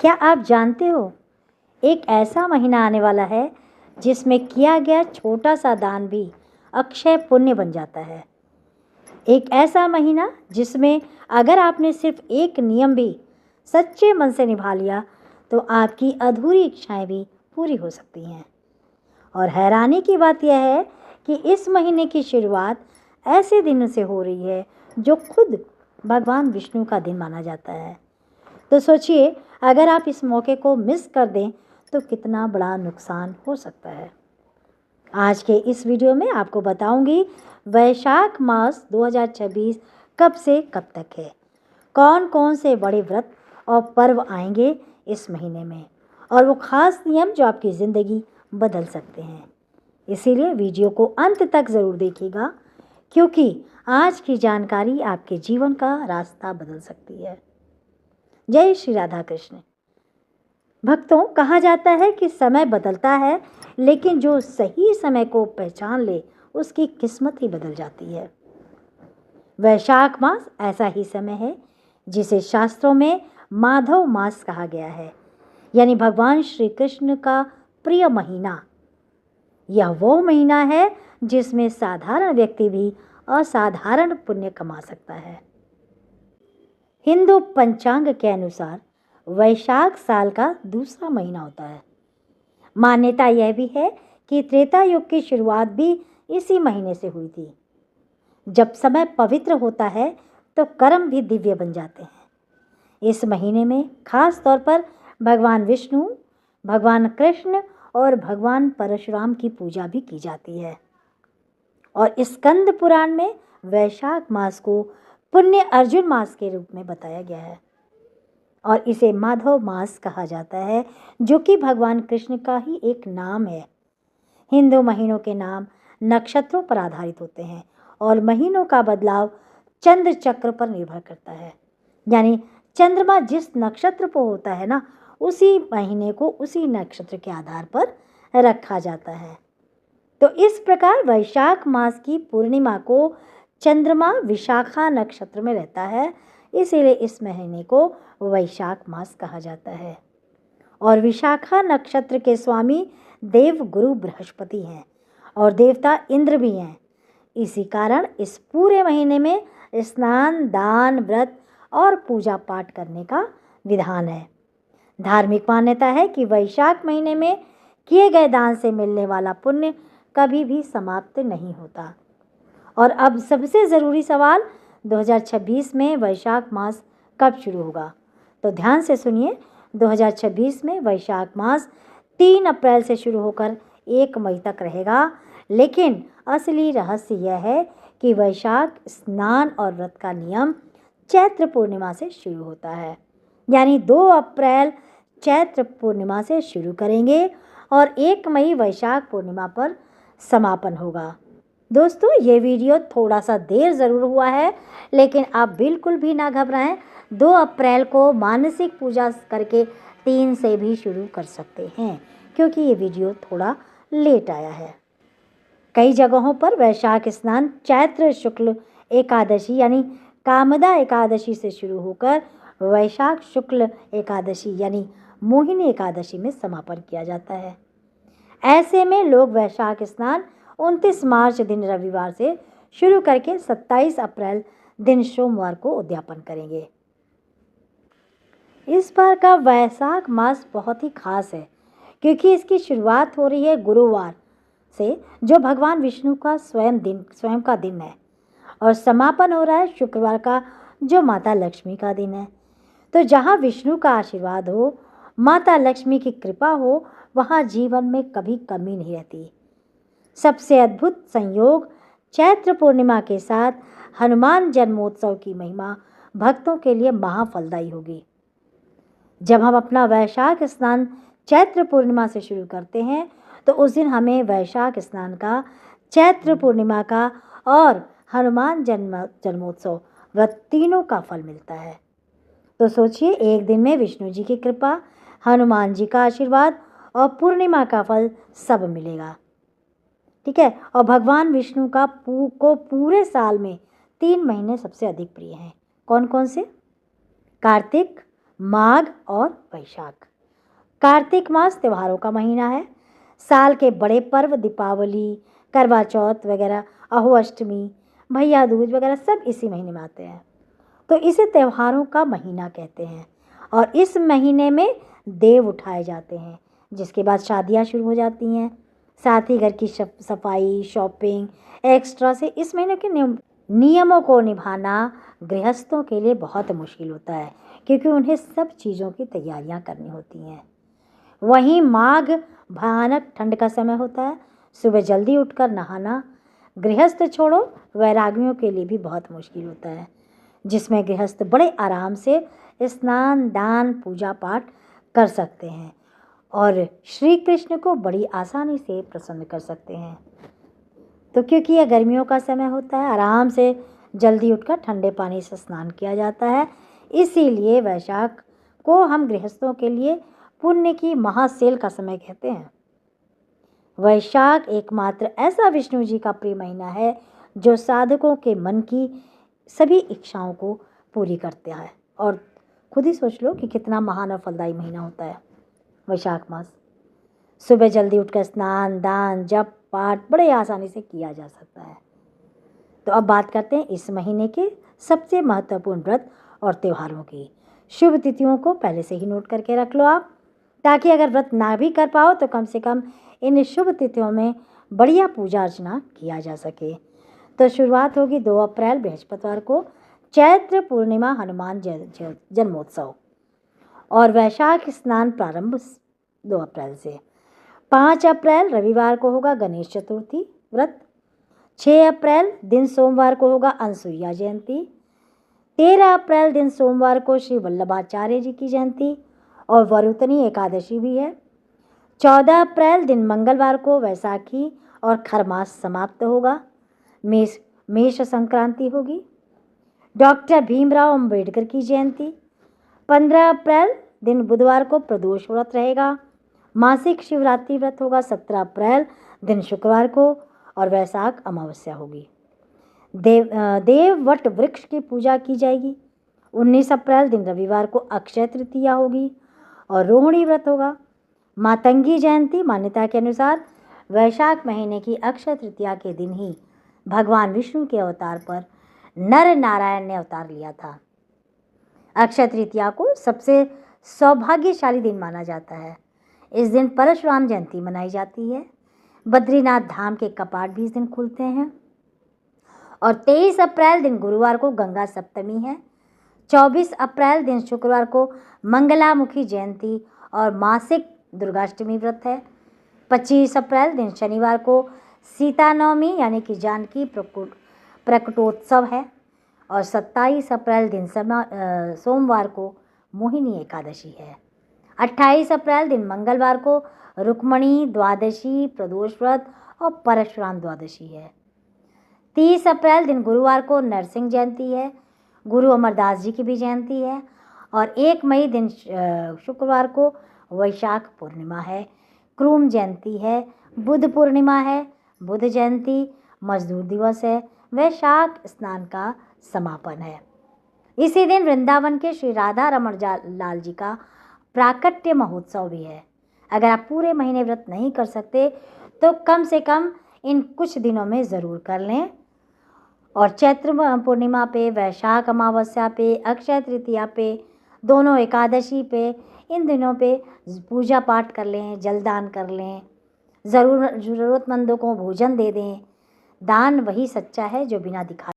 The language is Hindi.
क्या आप जानते हो, एक ऐसा महीना आने वाला है जिसमें किया गया छोटा सा दान भी अक्षय पुण्य बन जाता है। एक ऐसा महीना जिसमें अगर आपने सिर्फ एक नियम भी सच्चे मन से निभा लिया तो आपकी अधूरी इच्छाएं भी पूरी हो सकती हैं। और हैरानी की बात यह है कि इस महीने की शुरुआत ऐसे दिन से हो रही है जो खुद भगवान विष्णु का दिन माना जाता है। तो सोचिए, अगर आप इस मौके को मिस कर दें तो कितना बड़ा नुकसान हो सकता है। आज के इस वीडियो में आपको बताऊंगी वैशाख मास 2026 कब से कब तक है, कौन कौन से बड़े व्रत और पर्व आएंगे इस महीने में, और वो खास नियम जो आपकी ज़िंदगी बदल सकते हैं। इसीलिए वीडियो को अंत तक ज़रूर देखिएगा, क्योंकि आज की जानकारी आपके जीवन का रास्ता बदल सकती है। जय श्री राधा कृष्ण। भक्तों, कहा जाता है कि समय बदलता है, लेकिन जो सही समय को पहचान ले उसकी किस्मत ही बदल जाती है। वैशाख मास ऐसा ही समय है जिसे शास्त्रों में माधव मास कहा गया है, यानी भगवान श्री कृष्ण का प्रिय महीना। यह वो महीना है जिसमें साधारण व्यक्ति भी असाधारण पुण्य कमा सकता है। हिंदू पंचांग के अनुसार वैशाख साल का दूसरा महीना होता है। मान्यता यह भी है कि त्रेता युग की शुरुआत भी इसी महीने से हुई थी। जब समय पवित्र होता है तो कर्म भी दिव्य बन जाते हैं। इस महीने में खास तौर पर भगवान विष्णु, भगवान कृष्ण और भगवान परशुराम की पूजा भी की जाती है। और स्कंद पुराण में वैशाख मास को पुण्य अर्जुन मास के रूप में बताया गया है और इसे माधव मास कहा जाता है, जो कि भगवान कृष्ण का ही एक नाम है। हिंदू महीनों के नाम नक्षत्रों पर आधारित होते हैं और महीनों का बदलाव चंद्र चक्र पर निर्भर करता है, यानी चंद्रमा जिस नक्षत्र पर होता है ना, उसी महीने को उसी नक्षत्र के आधार पर रखा जाता है। तो इस प्रकार वैशाख मास की पूर्णिमा को चंद्रमा विशाखा नक्षत्र में रहता है, इसीलिए इस महीने को वैशाख मास कहा जाता है। और विशाखा नक्षत्र के स्वामी देव गुरु बृहस्पति हैं और देवता इंद्र भी हैं। इसी कारण इस पूरे महीने में स्नान, दान, व्रत और पूजा पाठ करने का विधान है। धार्मिक मान्यता है कि वैशाख महीने में किए गए दान से मिलने वाला पुण्य कभी भी समाप्त नहीं होता। और अब सबसे ज़रूरी सवाल, 2026 में वैशाख मास कब शुरू होगा? तो ध्यान से सुनिए। 2026 में वैशाख मास 3 अप्रैल से शुरू होकर 1 मई तक रहेगा, लेकिन असली रहस्य यह है कि वैशाख स्नान और व्रत का नियम चैत्र पूर्णिमा से शुरू होता है, यानी 2 अप्रैल चैत्र पूर्णिमा से शुरू करेंगे और 1 मई वैशाख पूर्णिमा पर समापन होगा। दोस्तों, ये वीडियो थोड़ा सा देर ज़रूर हुआ है, लेकिन आप बिल्कुल भी ना घबराएं। 2 अप्रैल को मानसिक पूजा करके 3 से भी शुरू कर सकते हैं, क्योंकि ये वीडियो थोड़ा लेट आया है। कई जगहों पर वैशाख स्नान चैत्र शुक्ल एकादशी यानी कामदा एकादशी से शुरू होकर वैशाख शुक्ल एकादशी यानी मोहिनी एकादशी में समापन किया जाता है। ऐसे में लोग वैशाख स्नान 29 मार्च दिन रविवार से शुरू करके 27 अप्रैल दिन सोमवार को उद्यापन करेंगे। इस बार का वैशाख मास बहुत ही खास है, क्योंकि इसकी शुरुआत हो रही है गुरुवार से, जो भगवान विष्णु का स्वयं का दिन है, और समापन हो रहा है शुक्रवार का, जो माता लक्ष्मी का दिन है। तो जहाँ विष्णु का आशीर्वाद हो, माता लक्ष्मी की कृपा हो, वहाँ जीवन में कभी कमी नहीं रहती। सबसे अद्भुत संयोग चैत्र पूर्णिमा के साथ हनुमान जन्मोत्सव की महिमा भक्तों के लिए महाफलदायी होगी। जब हम अपना वैशाख स्नान चैत्र पूर्णिमा से शुरू करते हैं तो उस दिन हमें वैशाख स्नान का, चैत्र पूर्णिमा का और हनुमान जन्मोत्सव व्रत तीनों का फल मिलता है। तो सोचिए, एक दिन में विष्णु जी की कृपा, हनुमान जी का आशीर्वाद और पूर्णिमा का फल सब मिलेगा। ठीक है। और भगवान विष्णु का को पूरे साल में 3 महीने सबसे अधिक प्रिय हैं। कौन कौन से? कार्तिक, माघ और वैशाख। कार्तिक मास त्योहारों का महीना है। साल के बड़े पर्व दीपावली, करवा चौथ वगैरह, अहो अष्टमी, भैया दूज वगैरह सब इसी महीने में आते हैं, तो इसे त्योहारों का महीना कहते हैं। और इस महीने में देव उठाए जाते हैं, जिसके बाद शादियां शुरू हो जाती हैं। साथ ही घर की सफाई, शॉपिंग एक्स्ट्रा से इस महीने के नियमों को निभाना गृहस्थों के लिए बहुत मुश्किल होता है, क्योंकि उन्हें सब चीज़ों की तैयारियां करनी होती हैं। वहीं माघ भयानक ठंड का समय होता है। सुबह जल्दी उठकर नहाना गृहस्थ छोड़ो वैरागियों के लिए भी बहुत मुश्किल होता है, जिसमें गृहस्थ बड़े आराम से स्नान, दान, पूजा पाठ कर सकते हैं और श्री कृष्ण को बड़ी आसानी से प्रसन्न कर सकते हैं। तो क्योंकि यह गर्मियों का समय होता है, आराम से जल्दी उठकर ठंडे पानी से स्नान किया जाता है, इसीलिए वैशाख को हम गृहस्थों के लिए पुण्य की महासेल का समय कहते हैं। वैशाख एकमात्र ऐसा विष्णु जी का प्रिय महीना है जो साधकों के मन की सभी इच्छाओं को पूरी करता है। और खुद ही सोच लो कि कितना महान और फलदायी महीना होता है वैशाख मास। सुबह जल्दी उठकर स्नान, दान, जप, पाठ बड़े आसानी से किया जा सकता है। तो अब बात करते हैं इस महीने के सबसे महत्वपूर्ण व्रत और त्योहारों की। शुभ तिथियों को पहले से ही नोट करके रख लो आप, ताकि अगर व्रत ना भी कर पाओ तो कम से कम इन शुभ तिथियों में बढ़िया पूजा अर्चना किया जा सके। तो शुरुआत होगी 2 अप्रैल बृहस्पतिवार को, चैत्र पूर्णिमा हनुमान जन्मोत्सव, और वैशाख स्नान प्रारंभ 2 अप्रैल से। 5 अप्रैल रविवार को होगा गणेश चतुर्थी व्रत। 6 अप्रैल दिन सोमवार को होगा अनसुईया जयंती। 13 अप्रैल दिन सोमवार को श्री वल्लभाचार्य जी की जयंती और वरुतनी एकादशी भी है। 14 अप्रैल दिन मंगलवार को वैसाखी और खरमास समाप्त होगा। मेष संक्रांति होगी। डॉक्टर भीमराव अंबेडकर की जयंती। 15 अप्रैल दिन बुधवार को प्रदोष व्रत रहेगा। मासिक शिवरात्रि व्रत होगा 17 अप्रैल दिन शुक्रवार को, और वैशाख अमावस्या होगी। देववट वृक्ष की पूजा की जाएगी। 19 अप्रैल दिन रविवार को अक्षय तृतीया होगी और रोहिणी व्रत होगा। मातंगी जयंती मान्यता के अनुसार वैशाख महीने की अक्षय तृतीया के दिन ही भगवान विष्णु के अवतार पर नर नारायण ने अवतार लिया था। अक्षय तृतीया को सबसे सौभाग्यशाली दिन माना जाता है। इस दिन परशुराम जयंती मनाई जाती है। बद्रीनाथ धाम के कपाट भी इस दिन खुलते हैं। और 23 अप्रैल दिन गुरुवार को गंगा सप्तमी है। 24 अप्रैल दिन शुक्रवार को मंगलामुखी जयंती और मासिक दुर्गाष्टमी व्रत है। 25 अप्रैल दिन शनिवार को सीता नवमी यानी कि जानकी प्रकटोत्सव है। और 27 अप्रैल दिन सोमवार को मोहिनी एकादशी है। 28 अप्रैल दिन मंगलवार को रुक्मणी द्वादशी, प्रदोष व्रत और परशुराम द्वादशी है। 30 अप्रैल दिन गुरुवार को नरसिंह जयंती है। गुरु अमरदास जी की भी जयंती है। और 1 मई दिन शुक्रवार को वैशाख पूर्णिमा है। क्रूम जयंती है। बुध पूर्णिमा है। बुध जयंती, मजदूर दिवस है। वैशाख स्नान का समापन है। इसी दिन वृंदावन के श्री राधा रमण लाल जी का प्राकट्य महोत्सव भी है। अगर आप पूरे महीने व्रत नहीं कर सकते तो कम से कम इन कुछ दिनों में ज़रूर कर लें। और चैत्र पूर्णिमा पे, वैशाख अमावस्या पे, अक्षय तृतीया पे, दोनों एकादशी पे, इन दिनों पे पूजा पाठ कर लें, जलदान कर लें, ज़रूरतमंदों को भोजन दे दें। दान वही सच्चा है जो बिना दिखाए